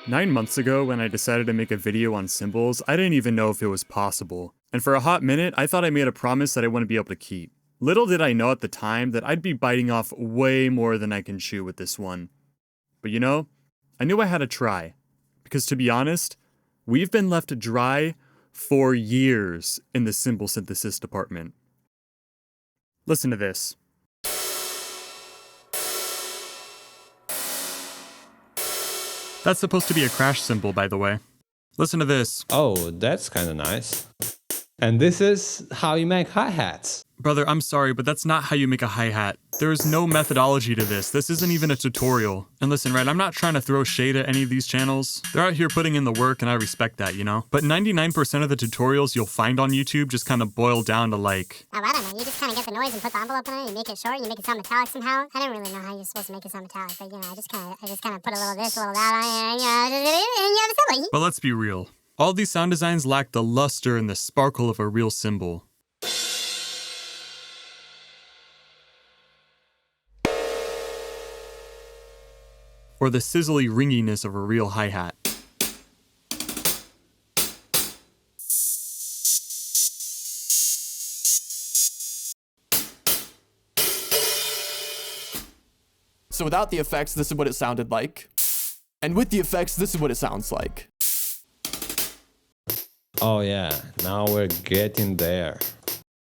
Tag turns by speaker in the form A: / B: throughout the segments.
A: 9 months ago, when I decided to make a video on cymbals, I didn't even know if it was possible. And for a hot minute, I thought I made a promise that I wouldn't be able to keep. Little did I know at the time that I'd be biting off way more than I can chew with this one. But you know, I knew I had to try. Because to be honest, we've been left dry for years in the cymbal synthesis department. Listen to this. That's supposed to be a crash cymbal, by the way. Listen to this.
B: Oh, that's kind of nice. And this is how you make hi-hats.
A: Brother, I'm sorry, but that's not how you make a hi-hat. There is no methodology to this. This isn't even a tutorial. And listen, right, I'm not trying to throw shade at any of these channels. They're out here putting in the work, and I respect that, you know? But 99% of the tutorials you'll find on YouTube just kind of boil down to like...
C: Oh, I don't know. You just kind of get the noise and put the envelope in it, you make it short, you make it sound metallic somehow. I didn't really know how you're supposed to make it sound metallic, but, you know, I just kind of put a little this, a little that on it, and you have a cymbal.
A: But let's be real. All these sound designs lack the luster and the sparkle of a real cymbal. Or the sizzly ringiness of a real hi-hat.
D: So without the effects, this is what it sounded like. And with the effects, this is what it sounds like.
B: Oh yeah, now we're getting there.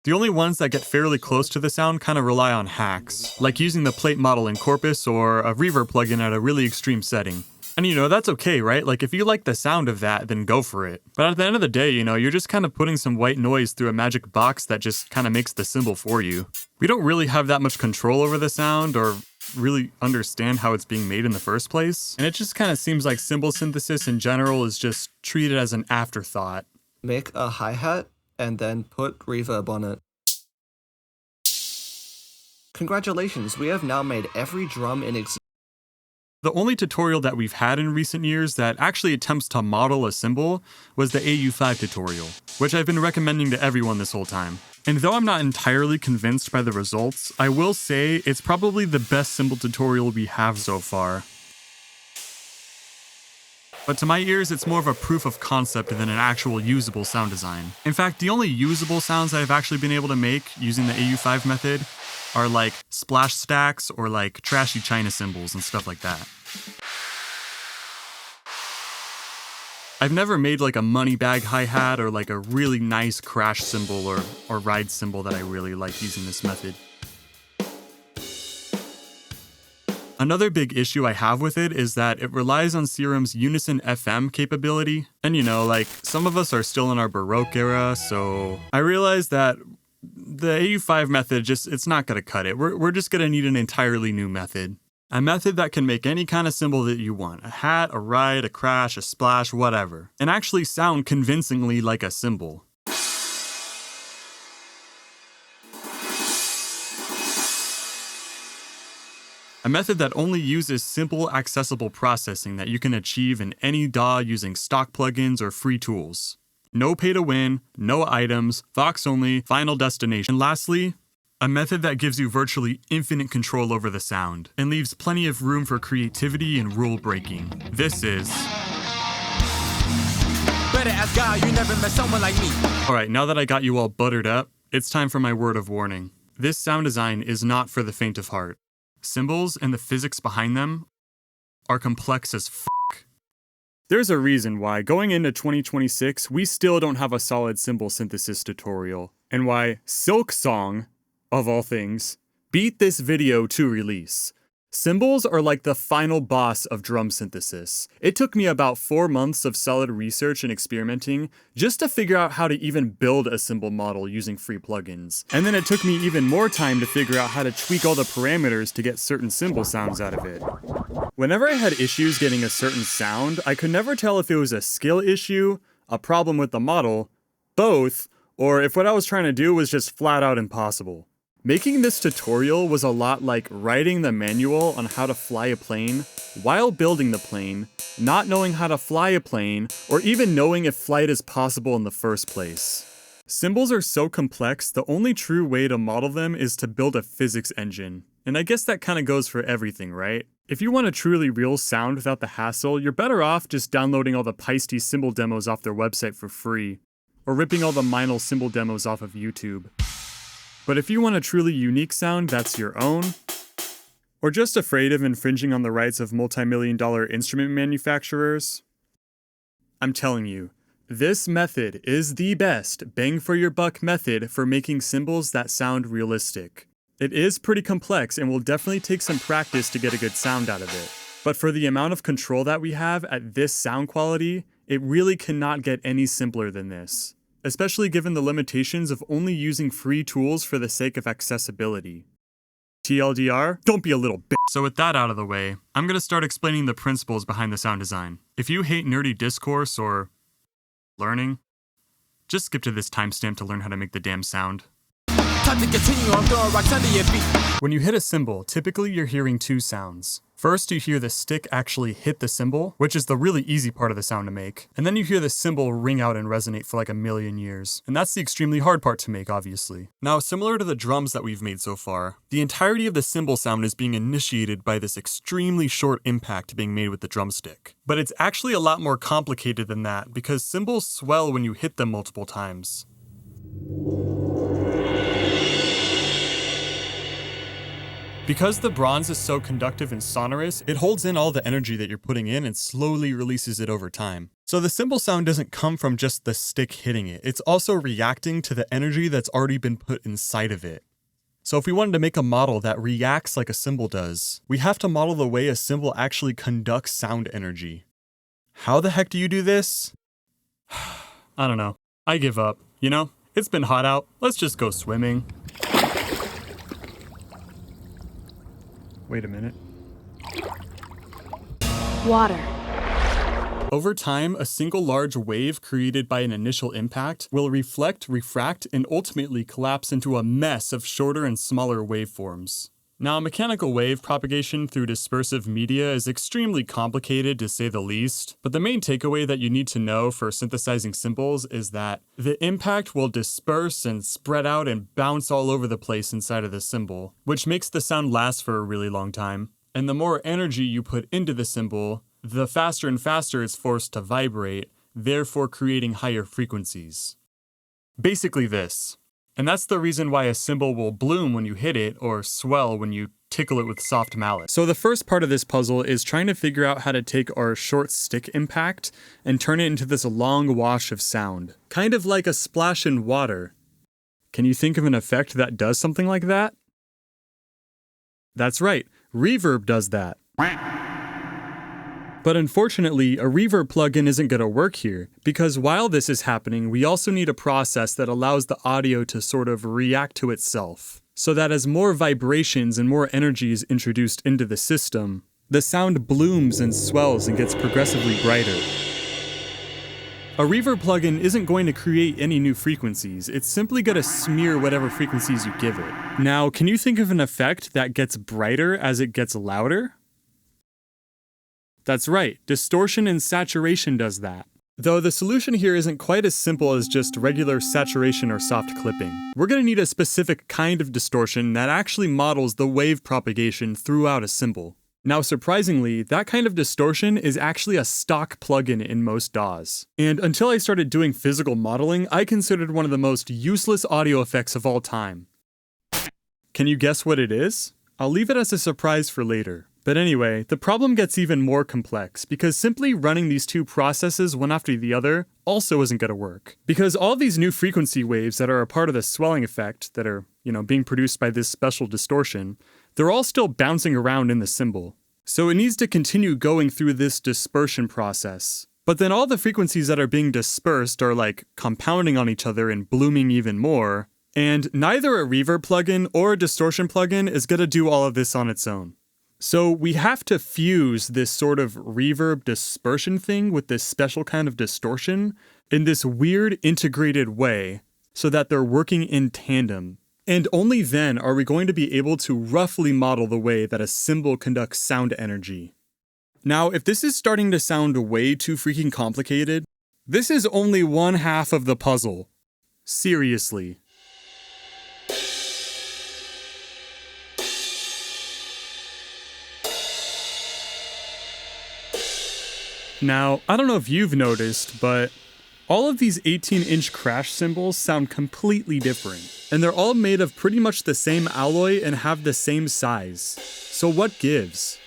A: The only ones that get fairly close to the sound kind of rely on hacks, like using the plate model in Corpus or a reverb plugin at a really extreme setting. And you know, that's okay, right? Like if you like the sound of that, then go for it. But at the end of the day, you know, you're just kind of putting some white noise through a magic box that just kind of makes the cymbal for you. We don't really have that much control over the sound or really understand how it's being made in the first place. And it just kind of seems like cymbal synthesis in general is just treated as an afterthought.
E: Make a hi-hat and then put reverb on it. Congratulations, we have now made every drum in existence.
A: The only tutorial that we've had in recent years that actually attempts to model a cymbal was the AU5 tutorial, which I've been recommending to everyone this whole time. And though I'm not entirely convinced by the results, I will say it's probably the best cymbal tutorial we have so far. But to my ears, it's more of a proof of concept than an actual usable sound design. In fact, the only usable sounds I've actually been able to make using the AU5 method are like splash stacks or like trashy China cymbals and stuff like that. I've never made like a money bag hi-hat or like a really nice crash cymbal or ride cymbal that I really like using this method. Another big issue I have with it is that it relies on Serum's Unison FM capability. And you know, like, some of us are still in our Baroque era, so I realized that the AU5 method it's not gonna cut it. We're just gonna need an entirely new method. A method that can make any kind of cymbal that you want. A hat, a ride, a crash, a splash, whatever. And actually sound convincingly like a cymbal. A method that only uses simple, accessible processing that you can achieve in any DAW using stock plugins or free tools. No pay to win, no items, Vox only, final destination. And lastly, a method that gives you virtually infinite control over the sound and leaves plenty of room for creativity and rule breaking. This is...
F: Better ask God, you never met someone like me.
A: Alright, now that I got you all buttered up, it's time for my word of warning. This sound design is not for the faint of heart. Cymbals and the physics behind them are complex as f***. There's a reason why, going into 2026, we still don't have a solid cymbal synthesis tutorial, and why Silk Song, of all things, beat this video to release. Cymbals are like the final boss of drum synthesis. It took me about 4 months of solid research and experimenting just to figure out how to even build a cymbal model using free plugins. And then it took me even more time to figure out how to tweak all the parameters to get certain cymbal sounds out of it. Whenever I had issues getting a certain sound, I could never tell if it was a skill issue, a problem with the model, both, or if what I was trying to do was just flat out impossible. Making this tutorial was a lot like writing the manual on how to fly a plane while building the plane, not knowing how to fly a plane, or even knowing if flight is possible in the first place. Cymbals are so complex, the only true way to model them is to build a physics engine. And I guess that kind of goes for everything, right? If you want a truly real sound without the hassle, you're better off just downloading all the Paisty cymbal demos off their website for free, or ripping all the Meinl cymbal demos off of YouTube. But if you want a truly unique sound that's your own, or just afraid of infringing on the rights of multi-million-dollar instrument manufacturers, I'm telling you, this method is the best bang-for-your-buck method for making cymbals that sound realistic. It is pretty complex and will definitely take some practice to get a good sound out of it. But for the amount of control that we have at this sound quality, it really cannot get any simpler than this, especially given the limitations of only using free tools for the sake of accessibility. TLDR, don't be a little bitch. So with that out of the way, I'm gonna start explaining the principles behind the sound design. If you hate nerdy discourse or learning, just skip to this timestamp to learn how to make the damn sound.
F: Time to continue, I'm throwing rocks under your feet.
A: When you hit a cymbal, typically you're hearing two sounds. First, you hear the stick actually hit the cymbal, which is the really easy part of the sound to make. And then you hear the cymbal ring out and resonate for like a million years. And that's the extremely hard part to make, obviously. Now, similar to the drums that we've made so far, the entirety of the cymbal sound is being initiated by this extremely short impact being made with the drumstick. But it's actually a lot more complicated than that, because cymbals swell when you hit them multiple times. Because the bronze is so conductive and sonorous, it holds in all the energy that you're putting in and slowly releases it over time. So the cymbal sound doesn't come from just the stick hitting it, it's also reacting to the energy that's already been put inside of it. So if we wanted to make a model that reacts like a cymbal does, we have to model the way a cymbal actually conducts sound energy. How the heck do you do this? I don't know. I give up. You know, it's been hot out, let's just go swimming. Wait a minute.
G: Water.
A: Over time, a single large wave created by an initial impact will reflect, refract, and ultimately collapse into a mess of shorter and smaller waveforms. Now, mechanical wave propagation through dispersive media is extremely complicated, to say the least, but the main takeaway that you need to know for synthesizing cymbals is that the impact will disperse and spread out and bounce all over the place inside of the cymbal, which makes the sound last for a really long time. And the more energy you put into the cymbal, the faster and faster it's forced to vibrate, therefore creating higher frequencies. Basically this. And that's the reason why a cymbal will bloom when you hit it, or swell when you tickle it with soft mallet. So the first part of this puzzle is trying to figure out how to take our short stick impact and turn it into this long wash of sound. Kind of like a splash in water. Can you think of an effect that does something like that? That's right, reverb does that. But unfortunately, a reverb plugin isn't going to work here, because while this is happening, we also need a process that allows the audio to sort of react to itself, so that as more vibrations and more energy is introduced into the system, the sound blooms and swells and gets progressively brighter. A reverb plugin isn't going to create any new frequencies, it's simply going to smear whatever frequencies you give it. Now, can you think of an effect that gets brighter as it gets louder? That's right, distortion and saturation does that. Though the solution here isn't quite as simple as just regular saturation or soft clipping. We're going to need a specific kind of distortion that actually models the wave propagation throughout a cymbal. Now surprisingly, that kind of distortion is actually a stock plugin in most DAWs. And until I started doing physical modeling, I considered one of the most useless audio effects of all time. Can you guess what it is? I'll leave it as a surprise for later. But anyway, the problem gets even more complex, because simply running these two processes one after the other also isn't going to work. Because all these new frequency waves that are a part of the swelling effect that are, being produced by this special distortion, they're all still bouncing around in the cymbal. So it needs to continue going through this dispersion process. But then all the frequencies that are being dispersed are like compounding on each other and blooming even more, and neither a reverb plugin or a distortion plugin is going to do all of this on its own. So we have to fuse this sort of reverb dispersion thing with this special kind of distortion in this weird integrated way so that they're working in tandem. And only then are we going to be able to roughly model the way that a cymbal conducts sound energy. Now, if this is starting to sound way too freaking complicated, this is only one half of the puzzle. Seriously. Now, I don't know if you've noticed, but all of these 18-inch crash cymbals sound completely different, and they're all made of pretty much the same alloy and have the same size. So what gives?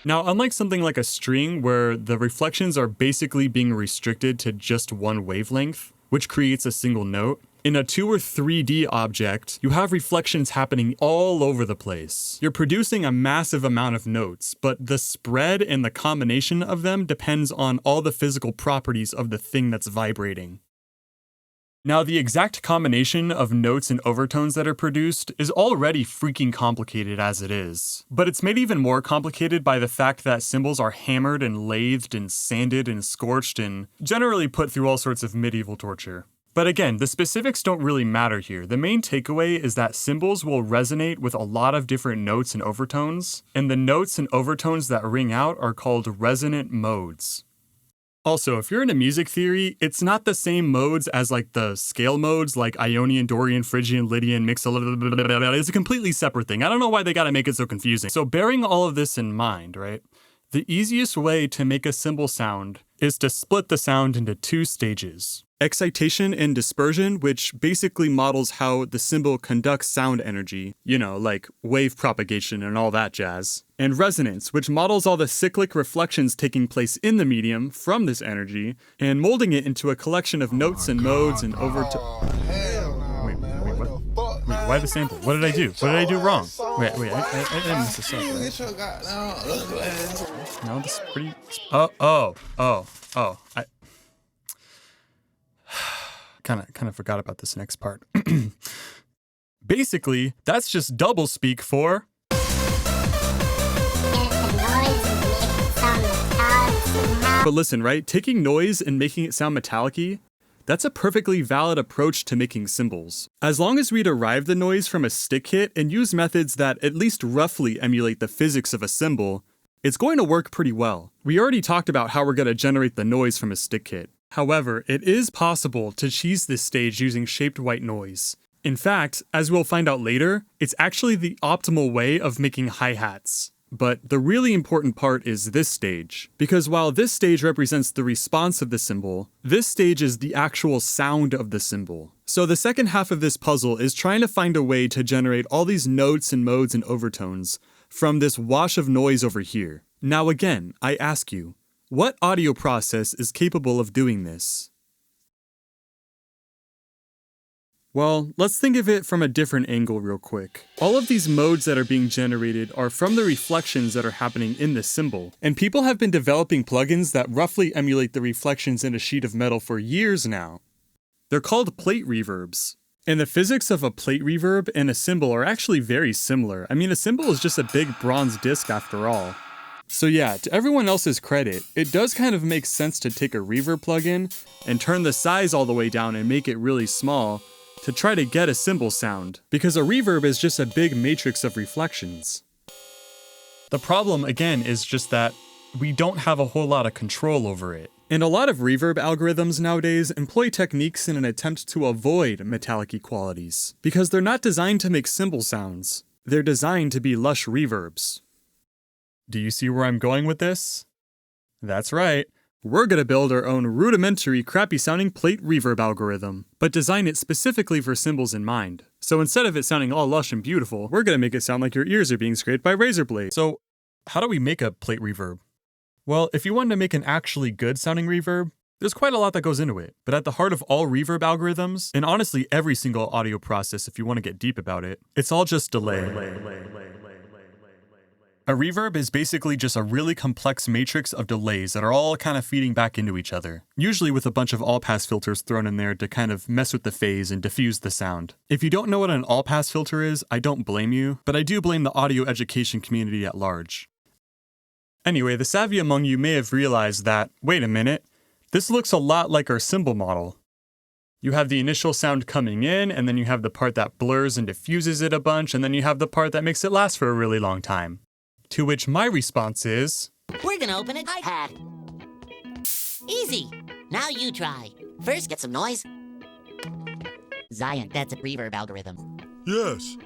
A: Now, unlike something like a string where the reflections are basically being restricted to just one wavelength, which creates a single note, in a 2 or 3D object, you have reflections happening all over the place. You're producing a massive amount of notes, but the spread and the combination of them depends on all the physical properties of the thing that's vibrating. Now, the exact combination of notes and overtones that are produced is already freaking complicated as it is. But it's made even more complicated by the fact that cymbals are hammered and lathed and sanded and scorched and generally put through all sorts of medieval torture. But again, the specifics don't really matter here. The main takeaway is that cymbals will resonate with a lot of different notes and overtones, and the notes and overtones that ring out are called resonant modes. Also, if you're into music theory, it's not the same modes as like the scale modes like Ionian, Dorian, Phrygian, Lydian, Mixolydian. It's a completely separate thing. I don't know why they gotta make it so confusing. So bearing all of this in mind, right? The easiest way to make a cymbal sound is to split the sound into 2 stages. Excitation and dispersion, which basically models how the cymbal conducts sound energy, like wave propagation and all that jazz. And resonance, which models all the cyclic reflections taking place in the medium from this energy, and molding it into a collection of notes and modes and overtones. Wait, what? Wait, why the sample? What did I do? What did I do wrong? Wait, I didn't mess this up, right? No, this is pretty... I kind of forgot about this next part. Basically, that's just double speak for... But listen, right? Taking noise and making it sound metallic-y, that's a perfectly valid approach to making cymbals. As long as we derive the noise from a stick hit and use methods that at least roughly emulate the physics of a cymbal, it's going to work pretty well. We already talked about how we're going to generate the noise from a stick hit. However, it is possible to cheese this stage using shaped white noise. In fact, as we'll find out later, it's actually the optimal way of making hi-hats. But the really important part is this stage, because while this stage represents the response of the cymbal, this stage is the actual sound of the cymbal. So the second half of this puzzle is trying to find a way to generate all these notes and modes and overtones from this wash of noise over here. Now again, I ask you, what audio process is capable of doing this? Well, let's think of it from a different angle real quick. All of these modes that are being generated are from the reflections that are happening in the cymbal, and people have been developing plugins that roughly emulate the reflections in a sheet of metal for years now. They're called plate reverbs. And the physics of a plate reverb and a cymbal are actually very similar. I mean, a cymbal is just a big bronze disc after all. So yeah, to everyone else's credit, it does kind of make sense to take a reverb plugin and turn the size all the way down and make it really small to try to get a cymbal sound, because a reverb is just a big matrix of reflections. The problem, again, is just that we don't have a whole lot of control over it. And a lot of reverb algorithms nowadays employ techniques in an attempt to avoid metallic qualities, because they're not designed to make cymbal sounds. They're designed to be lush reverbs. Do you see where I'm going with this? That's right. We're gonna build our own rudimentary, crappy-sounding plate reverb algorithm, but design it specifically for cymbals in mind. So instead of it sounding all lush and beautiful, we're gonna make it sound like your ears are being scraped by razor blades. So, how do we make a plate reverb? Well, if you wanted to make an actually good-sounding reverb, there's quite a lot that goes into it. But at the heart of all reverb algorithms, and honestly every single audio process if you want to get deep about it, it's all just delay. A reverb is basically just a really complex matrix of delays that are all kind of feeding back into each other, usually with a bunch of all-pass filters thrown in there to kind of mess with the phase and diffuse the sound. If you don't know what an all-pass filter is, I don't blame you, but I do blame the audio education community at large. Anyway, the savvy among you may have realized that, wait a minute, this looks a lot like our cymbal model. You have the initial sound coming in, and then you have the part that blurs and diffuses it a bunch, and then you have the part that makes it last for a really long time. To which my response is...
G: We're gonna open a hi-hat. Easy. Now you try. First, get some noise. Zion, that's a reverb algorithm.
F: Yes.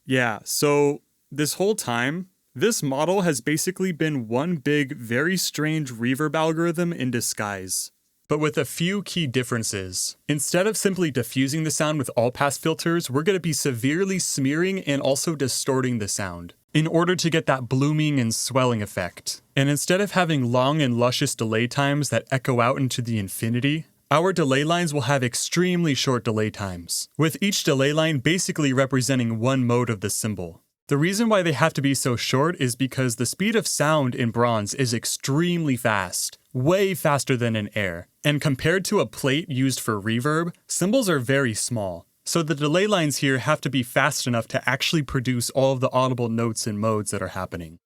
A: Yeah, so this whole time, This model has basically been one big, very strange reverb algorithm in disguise, but with a few key differences. Instead of simply diffusing the sound with all-pass filters, we're going to be severely smearing and also distorting the sound in order to get that blooming and swelling effect. And instead of having long and luscious delay times that echo out into the infinity, our delay lines will have extremely short delay times, with each delay line basically representing one mode of the cymbal. The reason why they have to be so short is because the speed of sound in bronze is extremely fast, way faster than in air. And compared to a plate used for reverb, cymbals are very small. So the delay lines here have to be fast enough to actually produce all of the audible notes and modes that are happening.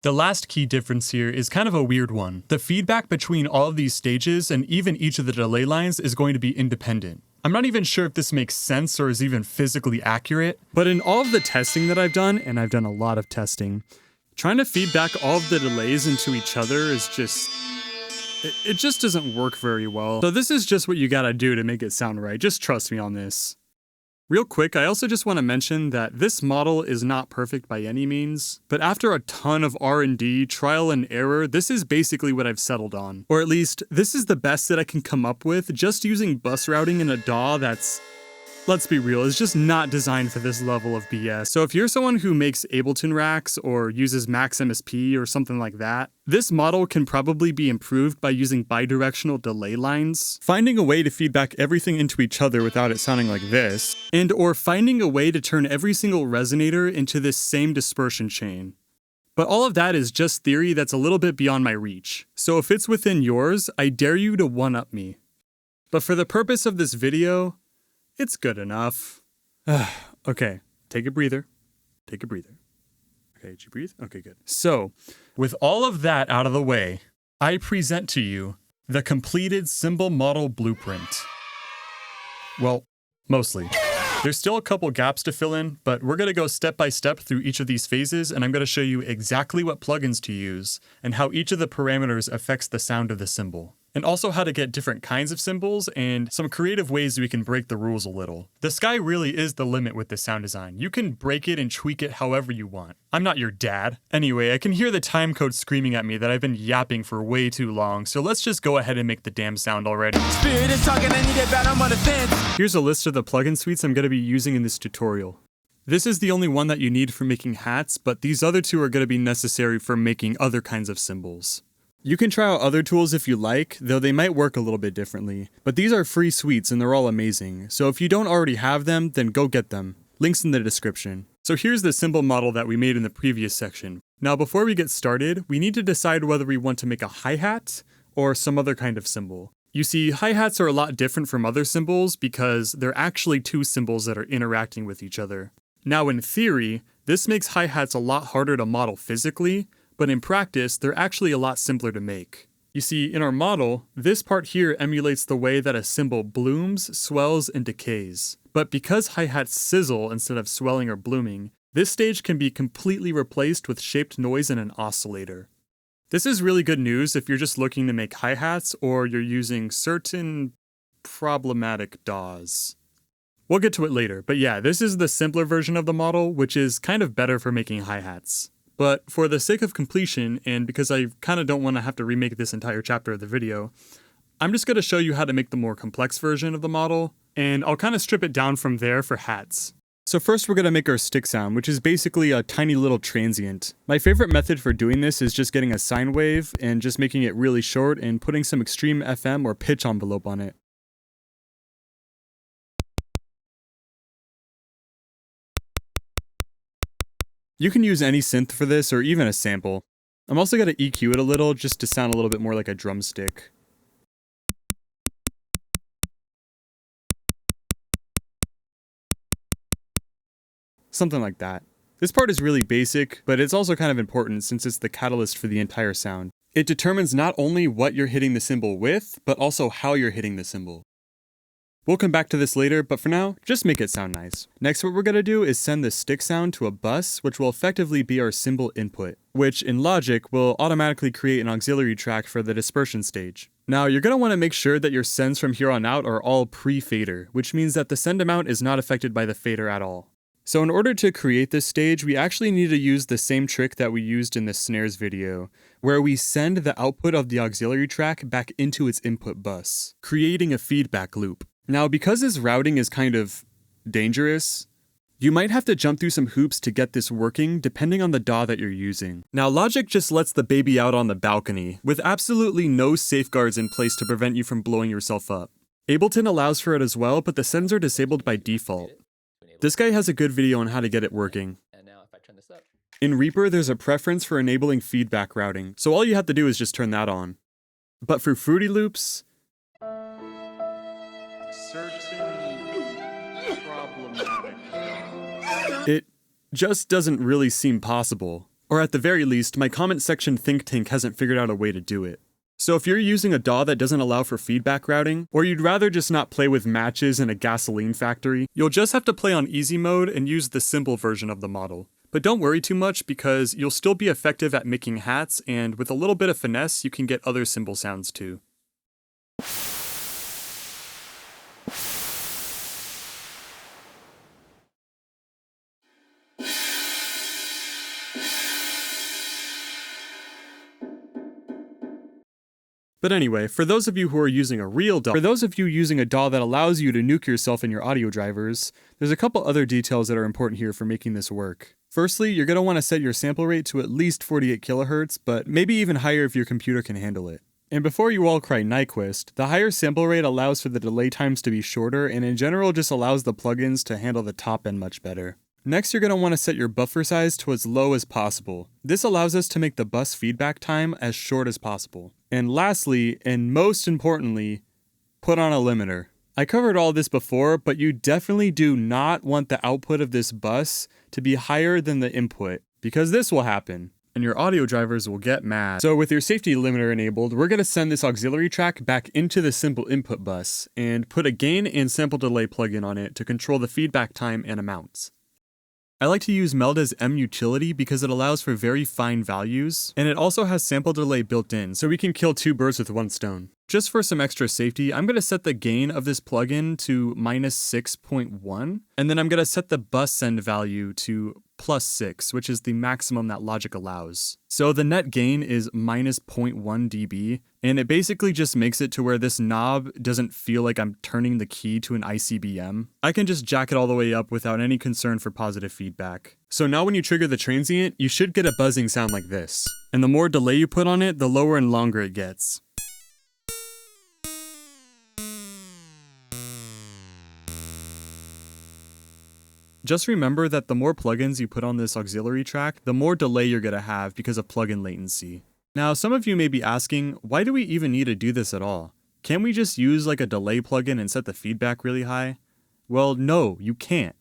A: The last key difference here is kind of a weird one. The feedback between all of these stages and even each of the delay lines is going to be independent. I'm not even sure if this makes sense or is even physically accurate, but in all of the testing that I've done, and I've done a lot of testing, trying to feed back all of the delays into each other is just... It just doesn't work very well. So this is just what you gotta do to make it sound right. Just trust me on this. Real quick, I also just want to mention that this model is not perfect by any means, but after a ton of R&D, trial and error, this is basically what I've settled on. Or at least, this is the best that I can come up with just using bus routing in a DAW that's, let's be real, is just not designed for this level of BS. So if you're someone who makes Ableton racks or uses Max MSP or something like that, this model can probably be improved by using bidirectional delay lines, finding a way to feed back everything into each other without it sounding like this, and or finding a way to turn every single resonator into this same dispersion chain. But all of that is just theory that's a little bit beyond my reach. So if it's within yours, I dare you to one-up me. But for the purpose of this video, it's good enough. Okay, take a breather. Take a breather. Okay, did you breathe? Okay, good. So, with all of that out of the way, I present to you the completed cymbal model blueprint. Well, mostly. There's still a couple gaps to fill in, but we're going to go step by step through each of these phases, and I'm going to show you exactly what plugins to use and how each of the parameters affects the sound of the cymbal. And also how to get different kinds of cymbals and some creative ways we can break the rules a little. The sky really is the limit with this sound design. You can break it and tweak it however you want. I'm not your dad. Anyway, I can hear the timecode screaming at me that I've been yapping for way too long, so let's just go ahead and make the damn sound already.
F: Spirit is talking, I need it bad, I'm on the fence.
A: Here's a list of the plugin suites I'm going to be using in this tutorial. This is the only one that you need for making hats, but these other two are going to be necessary for making other kinds of cymbals. You can try out other tools if you like, though they might work a little bit differently. But these are free suites and they're all amazing, so if you don't already have them, then go get them. Links in the description. So here's the cymbal model that we made in the previous section. Now before we get started, we need to decide whether we want to make a hi-hat or some other kind of cymbal. You see, hi-hats are a lot different from other cymbals because they're actually two cymbals that are interacting with each other. Now in theory, this makes hi-hats a lot harder to model physically, but in practice, they're actually a lot simpler to make. You see, in our model, this part here emulates the way that a cymbal blooms, swells, and decays. But because hi-hats sizzle instead of swelling or blooming, this stage can be completely replaced with shaped noise and an oscillator. This is really good news if you're just looking to make hi-hats or you're using certain problematic DAWs. We'll get to it later, but yeah, this is the simpler version of the model, which is kind of better for making hi-hats. But for the sake of completion, and because I kind of don't want to have to remake this entire chapter of the video, I'm just going to show you how to make the more complex version of the model, and I'll kind of strip it down from there for hats. So first we're going to make our stick sound, which is basically a tiny little transient. My favorite method for doing this is just getting a sine wave and just making it really short and putting some extreme FM or pitch envelope on it. You can use any synth for this, or even a sample. I'm also going to EQ it a little, just to sound a little bit more like a drumstick. Something like that. This part is really basic, but it's also kind of important since it's the catalyst for the entire sound. It determines not only what you're hitting the cymbal with, but also how you're hitting the cymbal. We'll come back to this later, but for now, just make it sound nice. Next, what we're going to do is send the stick sound to a bus, which will effectively be our cymbal input, which in Logic will automatically create an auxiliary track for the dispersion stage. Now, you're going to want to make sure that your sends from here on out are all pre-fader, which means that the send amount is not affected by the fader at all. So in order to create this stage, we actually need to use the same trick that we used in the snares video, where we send the output of the auxiliary track back into its input bus, creating a feedback loop. Now, because this routing is kind of dangerous, you might have to jump through some hoops to get this working depending on the DAW that you're using. Now, Logic just lets the baby out on the balcony, with absolutely no safeguards in place to prevent you from blowing yourself up. Ableton allows for it as well, but the settings are disabled by default. This guy has a good video on how to get it working. In Reaper, there's a preference for enabling feedback routing, so all you have to do is just turn that on. But for Fruity Loops, it just doesn't really seem possible. Or at the very least, my comment section think tank hasn't figured out a way to do it. So if you're using a DAW that doesn't allow for feedback routing, or you'd rather just not play with matches in a gasoline factory, you'll just have to play on easy mode and use the Cymbal version of the model. But don't worry too much because you'll still be effective at making hats, and with a little bit of finesse, you can get other cymbal sounds too. But anyway, for those of you who are using a real DAW, that allows you to nuke yourself in your audio drivers, there's a couple other details that are important here for making this work. Firstly, you're going to want to set your sample rate to at least 48 kHz, but maybe even higher if your computer can handle it. And before you all cry Nyquist, the higher sample rate allows for the delay times to be shorter and in general just allows the plugins to handle the top end much better. Next, you're going to want to set your buffer size to as low as possible. This allows us to make the bus feedback time as short as possible. And lastly, and most importantly, put on a limiter. I covered all this before, but you definitely do not want the output of this bus to be higher than the input, because this will happen, and your audio drivers will get mad. So with your safety limiter enabled, we're going to send this auxiliary track back into the Cymbal input bus, and put a gain and sample delay plugin on it to control the feedback time and amounts. I like to use Melda's M utility because it allows for very fine values, and it also has sample delay built in, so we can kill two birds with one stone. Just for some extra safety, I'm going to set the gain of this plugin to -6.1, and then I'm going to set the bus send value to +6, which is the maximum that Logic allows. So the net gain is -0.1 dB, and it basically just makes it to where this knob doesn't feel like I'm turning the key to an ICBM. I can just jack it all the way up without any concern for positive feedback. So now when you trigger the transient, you should get a buzzing sound like this. And the more delay you put on it, the lower and longer it gets. Just remember that the more plugins you put on this auxiliary track, the more delay you're going to have because of plugin latency. Now, some of you may be asking, why do we even need to do this at all? Can't we just use like a delay plugin and set the feedback really high? Well, no, you can't.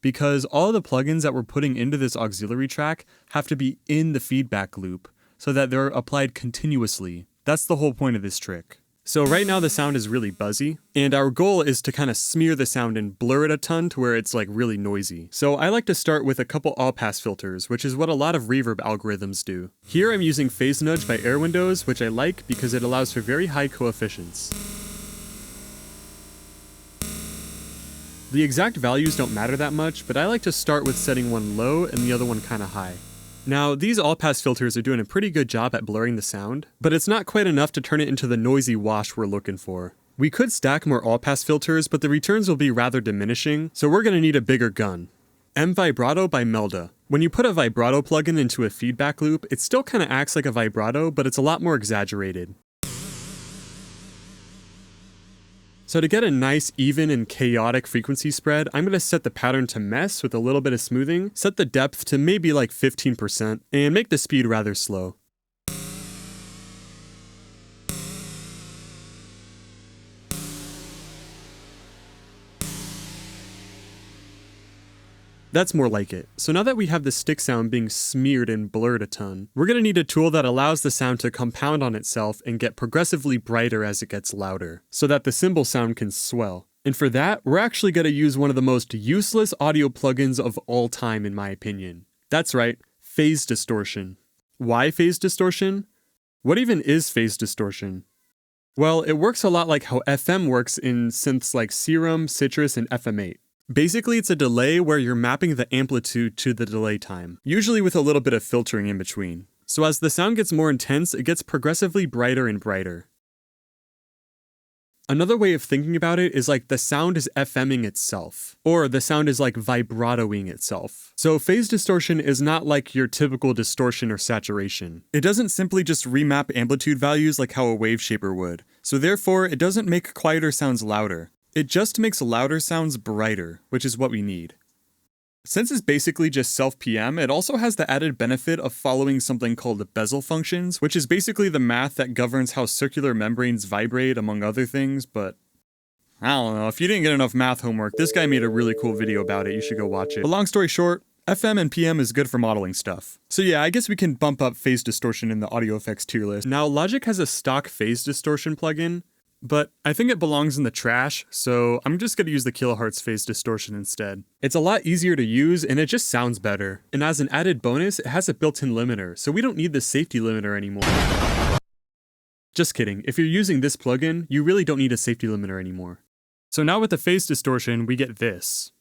A: Because all the plugins that we're putting into this auxiliary track have to be in the feedback loop so that they're applied continuously. That's the whole point of this trick. So right now the sound is really buzzy, and our goal is to kind of smear the sound and blur it a ton to where it's like really noisy. So I like to start with a couple all-pass filters, which is what a lot of reverb algorithms do. Here I'm using Phase Nudge by Air Windows, which I like because it allows for very high coefficients. The exact values don't matter that much, but I like to start with setting one low and the other one kind of high. Now, these all-pass filters are doing a pretty good job at blurring the sound, but it's not quite enough to turn it into the noisy wash we're looking for. We could stack more all-pass filters, but the returns will be rather diminishing, so we're going to need a bigger gun. M Vibrato by Melda. When you put a vibrato plugin into a feedback loop, it still kind of acts like a vibrato, but it's a lot more exaggerated. So to get a nice, even, and chaotic frequency spread, I'm going to set the pattern to mess with a little bit of smoothing, set the depth to maybe like 15%, and make the speed rather slow. That's more like it. So now that we have the stick sound being smeared and blurred a ton, we're going to need a tool that allows the sound to compound on itself and get progressively brighter as it gets louder, so that the cymbal sound can swell. And for that, we're actually going to use one of the most useless audio plugins of all time in my opinion. That's right, phase distortion. Why phase distortion? What even is phase distortion? Well, it works a lot like how FM works in synths like Serum, Citrus, and FM8. Basically, it's a delay where you're mapping the amplitude to the delay time, usually with a little bit of filtering in between. So as the sound gets more intense, it gets progressively brighter and brighter. Another way of thinking about it is like the sound is FMing itself, or the sound is like vibratoing itself. So phase distortion is not like your typical distortion or saturation. It doesn't simply just remap amplitude values like how a wave shaper would, so therefore it doesn't make quieter sounds louder. It just makes louder sounds brighter, which is what we need. Since it's basically just self-PM, it also has the added benefit of following something called the bezel functions, which is basically the math that governs how circular membranes vibrate, among other things, but I don't know, if you didn't get enough math homework, this guy made a really cool video about it, you should go watch it. But long story short, FM and PM is good for modeling stuff. So yeah, I guess we can bump up phase distortion in the audio effects tier list. Now, Logic has a stock phase distortion plugin, but I think it belongs in the trash, so I'm just gonna use the kilohertz phase distortion instead. It's a lot easier to use and it just sounds better. And as an added bonus, it has a built-in limiter, so we don't need the safety limiter anymore. Just kidding, if you're using this plugin, you really don't need a safety limiter anymore. So now with the phase distortion, we get this.